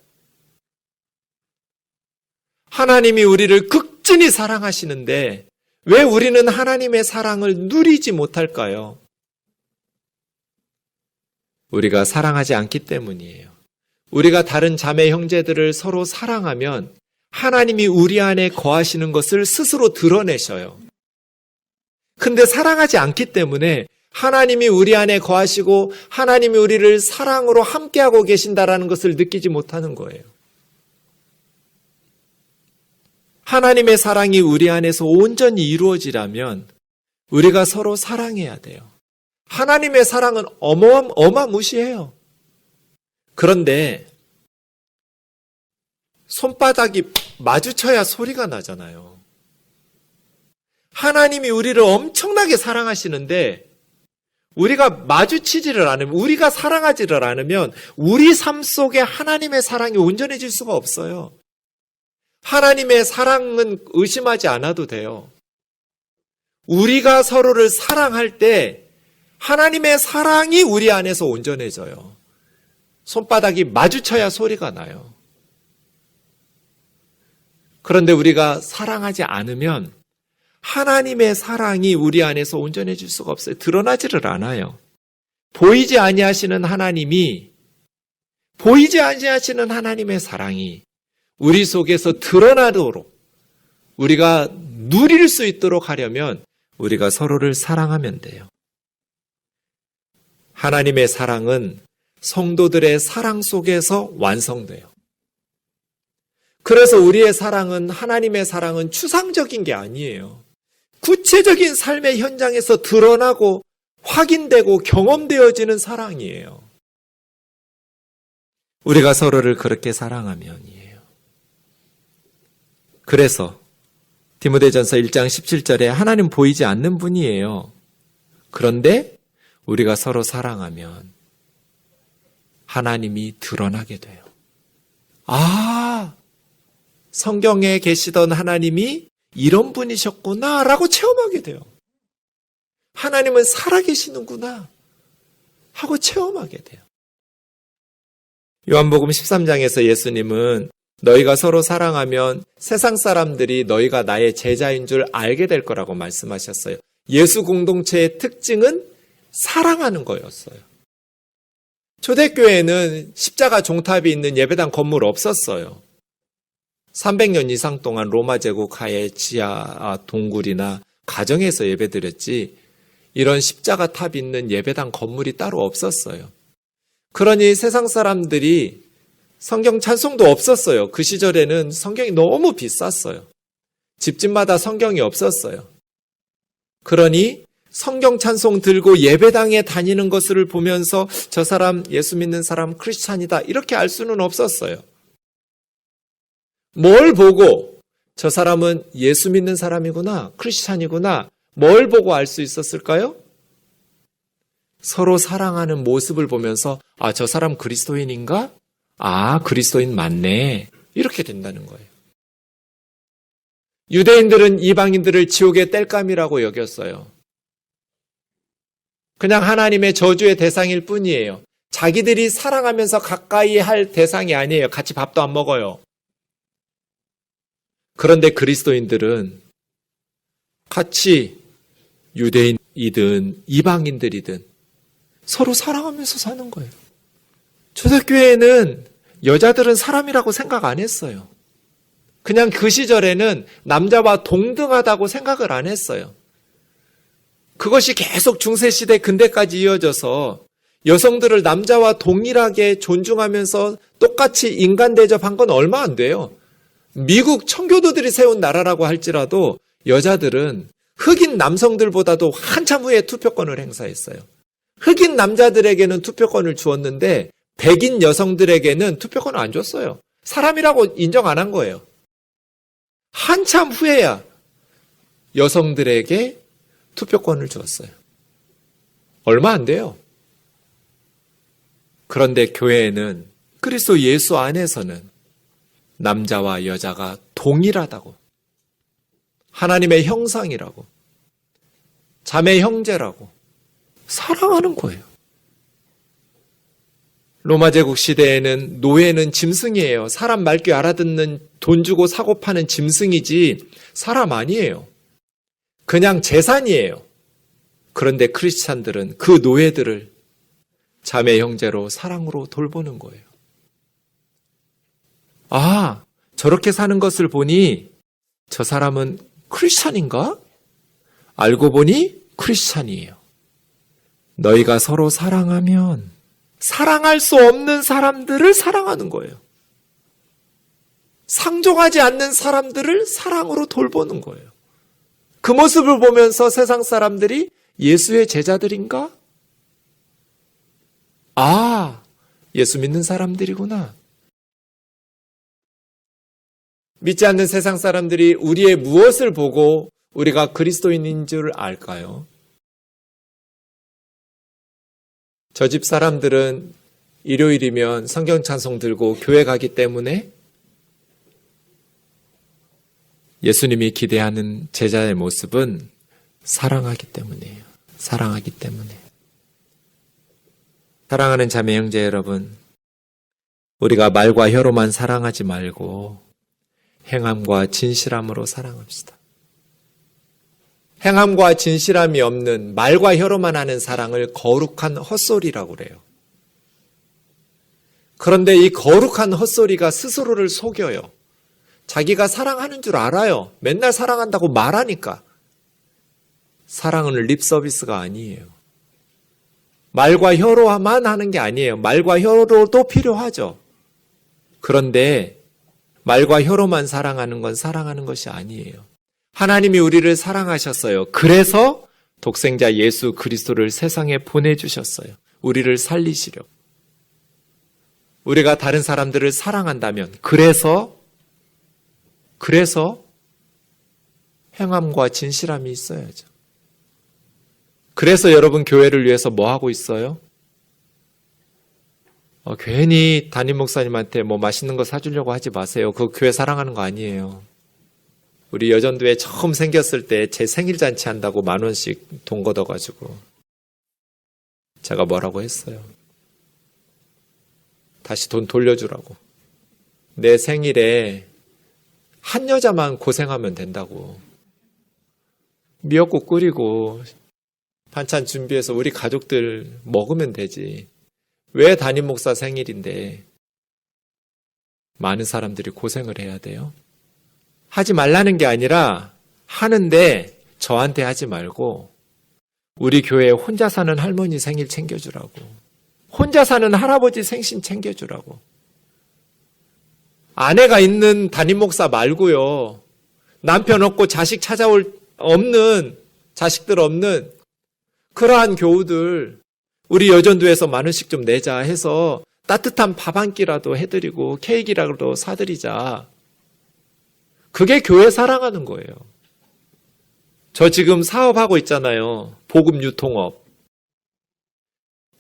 하나님이 우리를 극진히 사랑하시는데 왜 우리는 하나님의 사랑을 누리지 못할까요? 우리가 사랑하지 않기 때문이에요. 우리가 다른 자매 형제들을 서로 사랑하면 하나님이 우리 안에 거하시는 것을 스스로 드러내셔요. 근데 사랑하지 않기 때문에 하나님이 우리 안에 거하시고 하나님이 우리를 사랑으로 함께하고 계신다라는 것을 느끼지 못하는 거예요. 하나님의 사랑이 우리 안에서 온전히 이루어지려면 우리가 서로 사랑해야 돼요. 하나님의 사랑은 어마무시해요. 그런데 손바닥이 마주쳐야 소리가 나잖아요. 하나님이 우리를 엄청나게 사랑하시는데 우리가 마주치지를 않으면, 우리가 사랑하지를 않으면 우리 삶 속에 하나님의 사랑이 온전해질 수가 없어요. 하나님의 사랑은 의심하지 않아도 돼요. 우리가 서로를 사랑할 때 하나님의 사랑이 우리 안에서 온전해져요. 손바닥이 마주쳐야 소리가 나요. 그런데 우리가 사랑하지 않으면 하나님의 사랑이 우리 안에서 온전해질 수가 없어요. 드러나지를 않아요. 보이지 아니하시는 하나님의 사랑이 우리 속에서 드러나도록, 우리가 누릴 수 있도록 하려면 우리가 서로를 사랑하면 돼요. 하나님의 사랑은 성도들의 사랑 속에서 완성돼요. 그래서 우리의 사랑은, 하나님의 사랑은 추상적인 게 아니에요. 구체적인 삶의 현장에서 드러나고 확인되고 경험되어지는 사랑이에요. 우리가 서로를 그렇게 사랑하면이에요. 그래서 디모데전서 1장 17절에 하나님 보이지 않는 분이에요. 그런데 우리가 서로 사랑하면 하나님이 드러나게 돼요. 아, 성경에 계시던 하나님이 이런 분이셨구나 라고 체험하게 돼요. 하나님은 살아계시는구나 하고 체험하게 돼요. 요한복음 13장에서 예수님은 너희가 서로 사랑하면 세상 사람들이 너희가 나의 제자인 줄 알게 될 거라고 말씀하셨어요. 예수 공동체의 특징은 사랑하는 거였어요. 초대교회는 십자가 종탑이 있는 예배당 건물 없었어요. 300년 이상 동안 로마 제국 하에 지하 동굴이나 가정에서 예배드렸지 이런 십자가 탑이 있는 예배당 건물이 따로 없었어요. 그러니 세상 사람들이 성경 찬송도 없었어요. 그 시절에는 성경이 너무 비쌌어요. 집집마다 성경이 없었어요. 그러니 성경 찬송 들고 예배당에 다니는 것을 보면서 저 사람 예수 믿는 사람 크리스찬이다 이렇게 알 수는 없었어요. 뭘 보고 저 사람은 예수 믿는 사람이구나 크리스찬이구나 뭘 보고 알 수 있었을까요? 서로 사랑하는 모습을 보면서 아, 저 사람 그리스도인인가? 아, 그리스도인 맞네. 이렇게 된다는 거예요. 유대인들은 이방인들을 지옥의 땔감이라고 여겼어요. 그냥 하나님의 저주의 대상일 뿐이에요. 자기들이 사랑하면서 가까이 할 대상이 아니에요. 같이 밥도 안 먹어요. 그런데 그리스도인들은 같이 유대인이든 이방인들이든 서로 사랑하면서 사는 거예요. 초대교회에는 여자들은 사람이라고 생각 안 했어요. 그냥 그 시절에는 남자와 동등하다고 생각을 안 했어요. 그것이 계속 중세시대 근대까지 이어져서 여성들을 남자와 동일하게 존중하면서 똑같이 인간 대접한 건 얼마 안 돼요. 미국 청교도들이 세운 나라라고 할지라도 여자들은 흑인 남성들보다도 한참 후에 투표권을 행사했어요. 흑인 남자들에게는 투표권을 주었는데 백인 여성들에게는 투표권을 안 줬어요. 사람이라고 인정 안 한 거예요. 한참 후에야 여성들에게 투표권을 주었어요. 얼마 안 돼요. 그런데 교회에는 그리스도 예수 안에서는 남자와 여자가 동일하다고, 하나님의 형상이라고, 자매 형제라고 사랑하는 거예요. 로마 제국 시대에는 노예는 짐승이에요. 사람 말귀 알아듣는 돈 주고 사고 파는 짐승이지 사람 아니에요. 그냥 재산이에요. 그런데 크리스찬들은 그 노예들을 자매 형제로 사랑으로 돌보는 거예요. 아, 저렇게 사는 것을 보니 저 사람은 크리스찬인가? 알고 보니 크리스찬이에요. 너희가 서로 사랑하면 사랑할 수 없는 사람들을 사랑하는 거예요. 상종하지 않는 사람들을 사랑으로 돌보는 거예요. 그 모습을 보면서 세상 사람들이 예수의 제자들인가? 아, 예수 믿는 사람들이구나. 믿지 않는 세상 사람들이 우리의 무엇을 보고 우리가 그리스도인인 줄 알까요? 저 집 사람들은 일요일이면 성경 찬송 들고 교회 가기 때문에 예수님이 기대하는 제자의 모습은 사랑하기 때문이에요. 사랑하기 때문에. 사랑하는 자매 형제 여러분, 우리가 말과 혀로만 사랑하지 말고 행함과 진실함으로 사랑합시다. 행함과 진실함이 없는 말과 혀로만 하는 사랑을 거룩한 헛소리라고 그래요. 그런데 이 거룩한 헛소리가 스스로를 속여요. 자기가 사랑하는 줄 알아요. 맨날 사랑한다고 말하니까. 사랑은 립 서비스가 아니에요. 말과 혀로만 하는 게 아니에요. 말과 혀로도 필요하죠. 그런데 말과 혀로만 사랑하는 건 사랑하는 것이 아니에요. 하나님이 우리를 사랑하셨어요. 그래서 독생자 예수 그리스도를 세상에 보내주셨어요. 우리를 살리시려고. 우리가 다른 사람들을 사랑한다면 그래서 행함과 진실함이 있어야죠. 그래서 여러분 교회를 위해서 뭐 하고 있어요? 괜히 담임 목사님한테 뭐 맛있는 거 사주려고 하지 마세요. 그거 교회 사랑하는 거 아니에요. 우리 여전도에 처음 생겼을 때 제 생일 잔치 한다고 10,000원씩 돈 걷어가지고 제가 뭐라고 했어요. 다시 돈 돌려주라고. 내 생일에 한 여자만 고생하면 된다고. 미역국 끓이고 반찬 준비해서 우리 가족들 먹으면 되지. 왜 담임 목사 생일인데 많은 사람들이 고생을 해야 돼요? 하지 말라는 게 아니라 하는데 저한테 하지 말고 우리 교회에 혼자 사는 할머니 생일 챙겨주라고. 혼자 사는 할아버지 생신 챙겨주라고. 아내가 있는 담임 목사 말고요. 남편 없고 자식 찾아올 없는, 자식들 없는 그러한 교우들 우리 여전도에서 만 원씩 좀 내자 해서 따뜻한 밥 한 끼라도 해드리고 케이크라도 사드리자. 그게 교회 사랑하는 거예요. 저 지금 사업하고 있잖아요. 복음 유통업.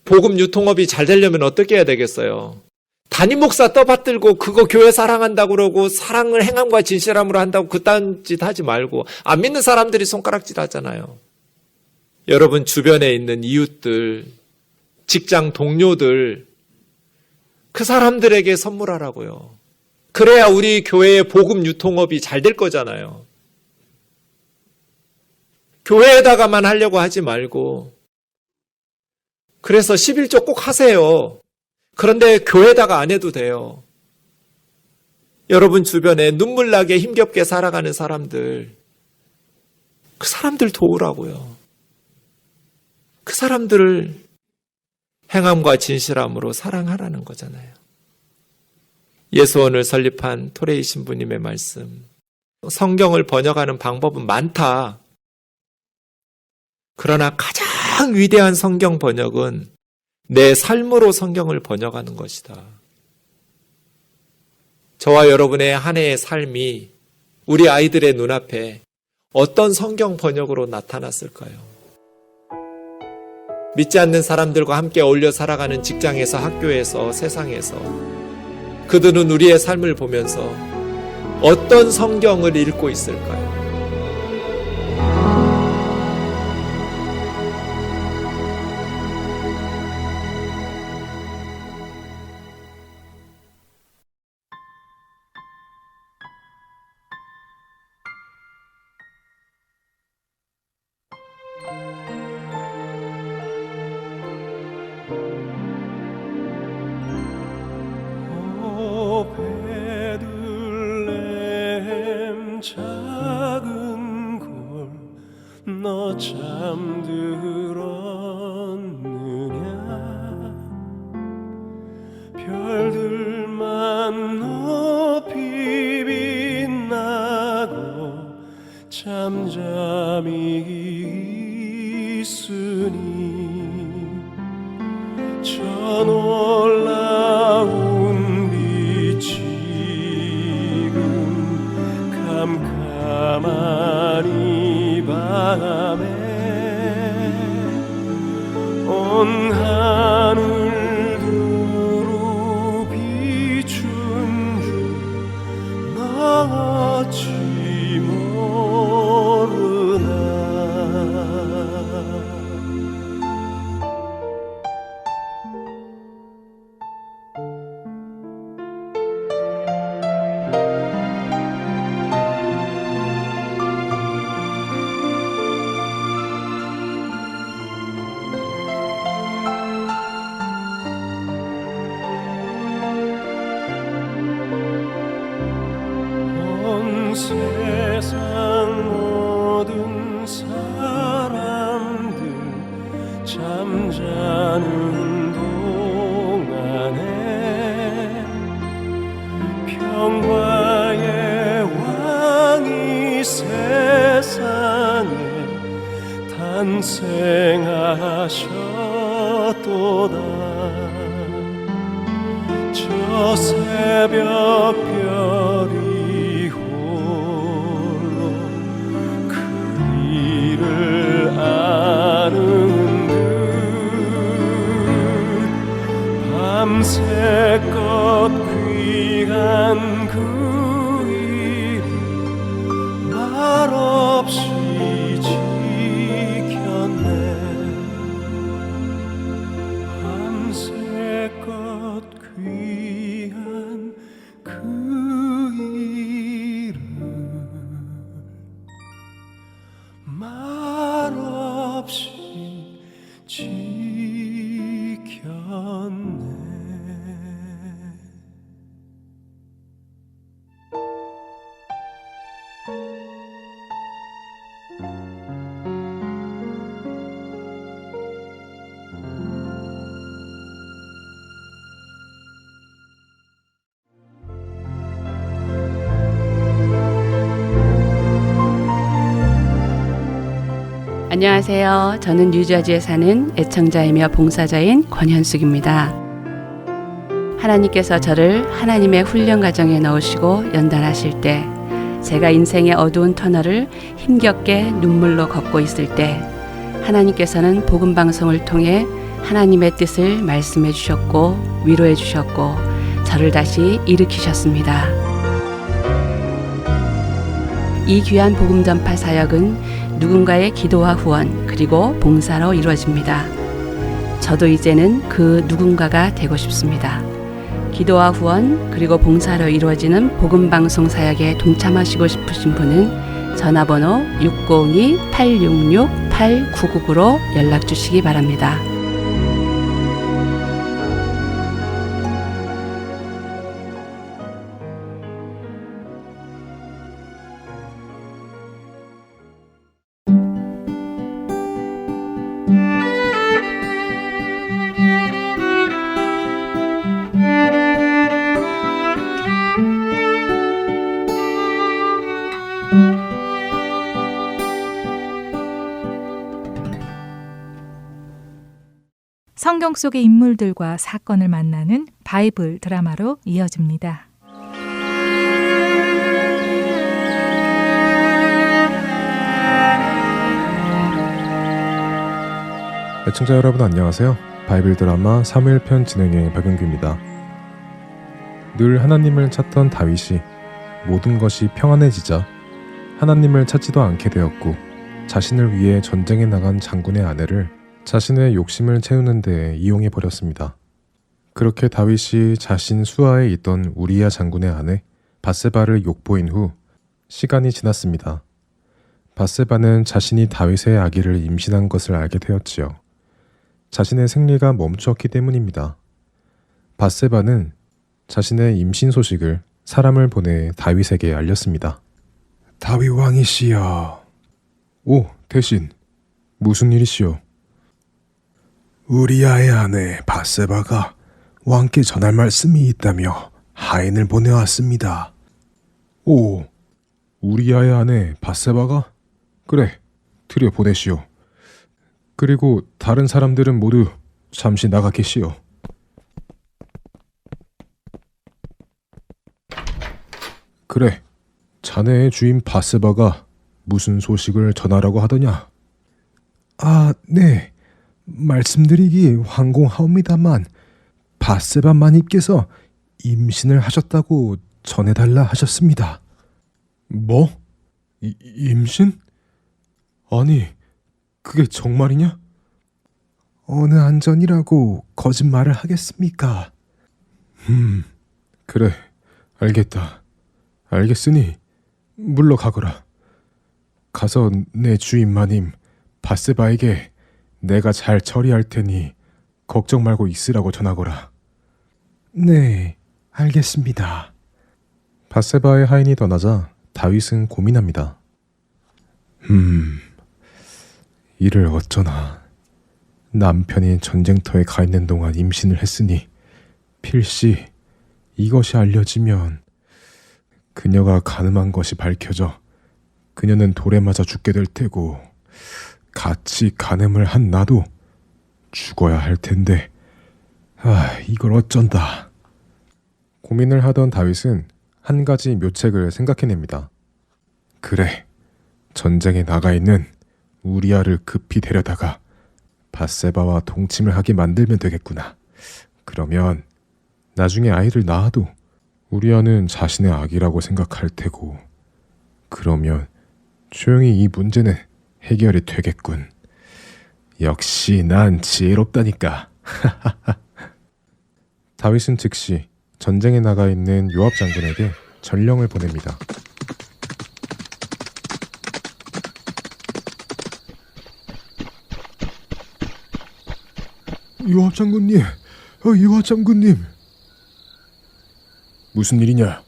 복음 유통업이 잘 되려면 어떻게 해야 되겠어요? 담임 목사 떠받들고 그거 교회 사랑한다고 그러고 사랑을 행함과 진실함으로 한다고 그딴 짓 하지 말고 안 믿는 사람들이 손가락질 하잖아요. 여러분 주변에 있는 이웃들, 직장 동료들 그 사람들에게 선물하라고요. 그래야 우리 교회의 복음 유통업이 잘 될 거잖아요. 교회에다가만 하려고 하지 말고 그래서 11조 꼭 하세요. 그런데 교회에다가 안 해도 돼요. 여러분 주변에 눈물나게 힘겹게 살아가는 사람들 그 사람들 도우라고요. 그 사람들을 행함과 진실함으로 사랑하라는 거잖아요. 예수원을 설립한 토레이 신부님의 말씀. 성경을 번역하는 방법은 많다. 그러나 가장 위대한 성경 번역은 내 삶으로 성경을 번역하는 것이다. 저와 여러분의 한 해의 삶이 우리 아이들의 눈앞에 어떤 성경 번역으로 나타났을까요? 믿지 않는 사람들과 함께 어울려 살아가는 직장에서, 학교에서, 세상에서 그들은 우리의 삶을 보면서 어떤 성경을 읽고 있을까요? 오 베들레헴 작은 곳 너 잠들었느냐 별들만 높이 빛나고 잠잠히 있으니 저 놀라운 빛 지금 캄캄한 이 밤에 온 하늘 두루 비춘 줄 너 어찌 모르나. 온 세상 모든 사람들 잠자는 동안에 평화의 왕이 세상에 탄생하셨도다. 저 새벽별이 홀로 그 일을 아는 듯 밤새껏 귀한 그 일을 말없이 지켰네. 밤새껏 귀한 그 일을 말없이 안녕하세요. 저는 뉴저지에 사는 애청자이며 봉사자인 권현숙입니다. 하나님께서 저를 하나님의 훈련 과정에 넣으시고 연단하실 때, 제가 인생의 어두운 터널을 힘겹게 눈물로 걷고 있을 때, 하나님께서는 복음 방송을 통해 하나님의 뜻을 말씀해 주셨고 위로해 주셨고 저를 다시 일으키셨습니다. 이 귀한 복음 전파 사역은 누군가의 기도와 후원 그리고 봉사로 이루어집니다. 저도 이제는 그 누군가가 되고 싶습니다. 기도와 후원 그리고 봉사로 이루어지는 복음 방송 사역에 동참하시고 싶으신 분은 전화번호 602-866-8999로 연락 주시기 바랍니다. 성경 속의 인물들과 사건을 만나는 바이블 드라마로 이어집니다. 애청자 여러분 안녕하세요. 바이블 드라마 사무엘편 진행의 박영규입니다. 늘 하나님을 찾던 다윗이 모든 것이 평안해지자 하나님을 찾지도 않게 되었고, 자신을 위해 전쟁에 나간 장군의 아내를 자신의 욕심을 채우는 데 이용해 버렸습니다. 그렇게 다윗이 자신 수하에 있던 우리야 장군의 아내 밧세바를 욕보인 후 시간이 지났습니다. 밧세바는 자신이 다윗의 아기를 임신한 것을 알게 되었지요. 자신의 생리가 멈추었기 때문입니다. 밧세바는 자신의 임신 소식을 사람을 보내 다윗에게 알렸습니다. 다윗 왕이시여. 오, 대신 무슨 일이시오? 우리아의 아내 밧세바가 왕께 전할 말씀이 있다며 하인을 보내왔습니다. 오, 우리아의 아내 밧세바가? 그래, 들여 보내시오. 그리고 다른 사람들은 모두 잠시 나가 계시오. 그래, 자네의 주인 밧세바가 무슨 소식을 전하라고 하더냐? 아, 네. 말씀드리기 황공하옵니다만 밧세바 마님께서 임신을 하셨다고 전해달라 하셨습니다. 뭐? 임신? 아니, 그게 정말이냐? 어느 안전이라고 거짓말을 하겠습니까? 그래, 알겠다. 알겠으니 물러가거라. 가서 내 주인 마님 밧세바에게 내가 잘 처리할 테니 걱정 말고 있으라고 전하거라. 네, 알겠습니다. 밧세바의 하인이 떠나자 다윗은 고민합니다. 이를 어쩌나. 남편이 전쟁터에 가 있는 동안 임신을 했으니 필시 이것이 알려지면 그녀가 가늠한 것이 밝혀져 그녀는 돌에 맞아 죽게 될 테고, 같이 간음을 한 나도 죽어야 할 텐데, 이걸 어쩐다. 고민을 하던 다윗은 한 가지 묘책을 생각해냅니다. 그래, 전쟁에 나가 있는 우리아를 급히 데려다가 밧세바와 동침을 하게 만들면 되겠구나. 그러면 나중에 아이를 낳아도 우리아는 자신의 아기라고 생각할 테고, 그러면 조용히 이 문제는 해결이 되겠군. 역시 난 지혜롭다니까. 다윗은 즉시 전쟁에 나가 있는 요압 장군에게 전령을 보냅니다. 요압 장군님, 요압 장군님. 무슨 일이냐?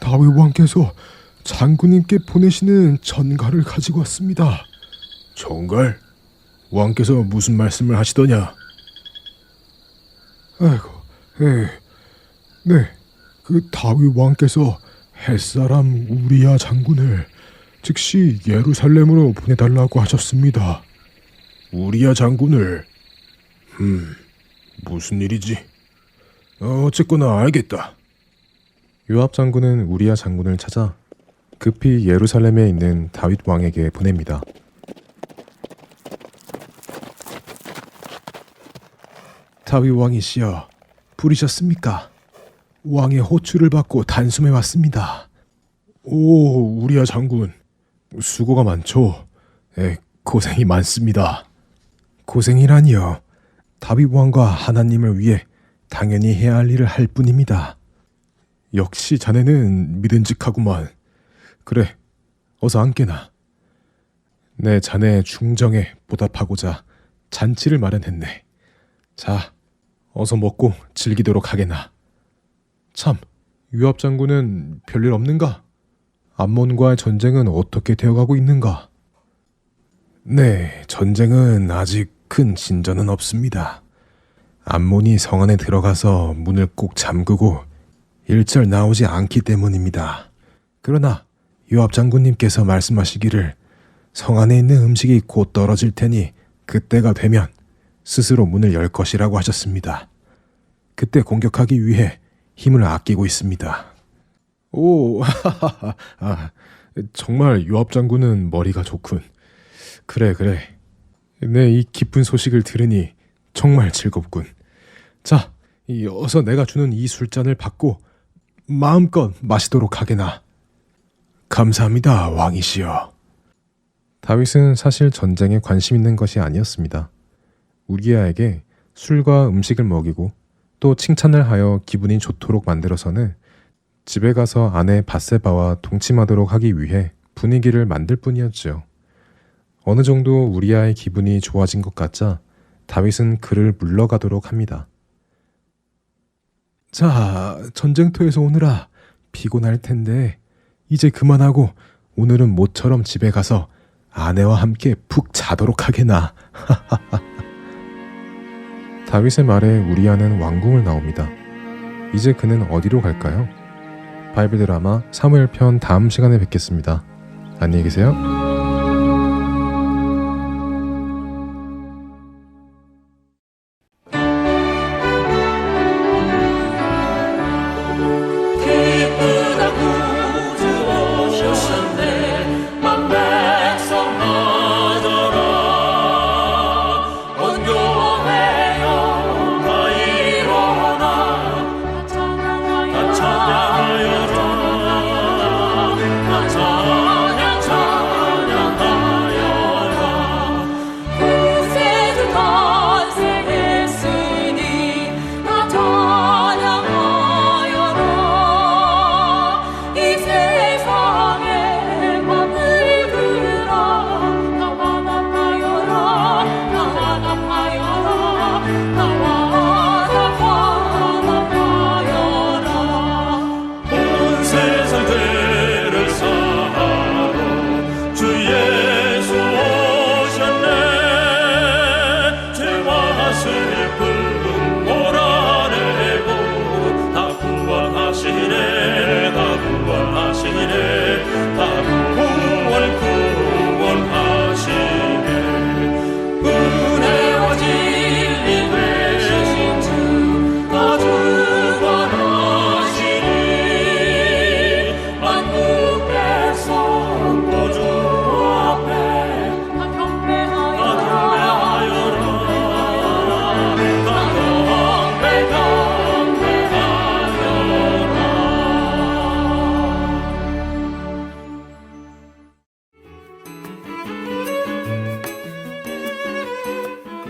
다윗 왕께서 장군님께 보내시는 전갈을 가지고 왔습니다. 전갈? 왕께서 무슨 말씀을 하시더냐? 아이고, 네, 그 다윗 왕께서 햇사람 우리야 장군을 즉시 예루살렘으로 보내달라고 하셨습니다. 우리야 장군을. 무슨 일이지? 어쨌거나 알겠다. 요압 장군은 우리야 장군을 찾아 급히 예루살렘에 있는 다윗 왕에게 보냅니다. 다윗 왕이시여, 부르셨습니까? 왕의 호출을 받고 단숨에 왔습니다. 오, 우리야 장군, 수고가 많죠. 고생이 많습니다. 고생이라니요. 다윗 왕과 하나님을 위해 당연히 해야 할 일을 할 뿐입니다. 역시 자네는 믿음직하구만. 그래, 어서 앉게나. 내 자네의 중정에 보답하고자 잔치를 마련했네. 자, 어서 먹고 즐기도록 하게나. 참, 요압 장군은 별일 없는가? 암몬과의 전쟁은 어떻게 되어가고 있는가? 네, 전쟁은 아직 큰 진전은 없습니다. 암몬이 성 안에 들어가서 문을 꼭 잠그고 일절 나오지 않기 때문입니다. 그러나 요압 장군님께서 말씀하시기를 성 안에 있는 음식이 곧 떨어질 테니 그때가 되면 스스로 문을 열 것이라고 하셨습니다. 그때 공격하기 위해 힘을 아끼고 있습니다. 오, 정말 요압 장군은 머리가 좋군. 그래. 내 이 기쁜 소식을 들으니 정말 즐겁군. 자, 어서 내가 주는 이 술잔을 받고 마음껏 마시도록 하게나. 감사합니다, 왕이시여. 다윗은 사실 전쟁에 관심 있는 것이 아니었습니다. 우리아에게 술과 음식을 먹이고 또 칭찬을 하여 기분이 좋도록 만들어서는 집에 가서 아내 밧세바와 동침하도록 하기 위해 분위기를 만들 뿐이었지요. 어느 정도 우리아의 기분이 좋아진 것 같자 다윗은 그를 물러가도록 합니다. 자, 전쟁터에서 오느라 피곤할 텐데 이제 그만하고 오늘은 모처럼 집에 가서 아내와 함께 푹 자도록 하게나. 다윗의 말에 우리아는 왕궁을 나옵니다. 이제 그는 어디로 갈까요? 바이블 드라마 사무엘편 다음 시간에 뵙겠습니다. 안녕히 계세요.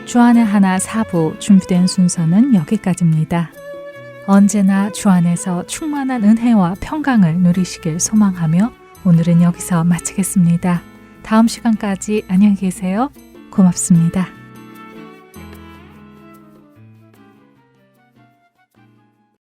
주안의 하나 4부 준비된 순서는 여기까지입니다. 언제나 주 안에서 충만한 은혜와 평강을 누리시길 소망하며 오늘은 여기서 마치겠습니다. 다음 시간까지 안녕히 계세요. 고맙습니다.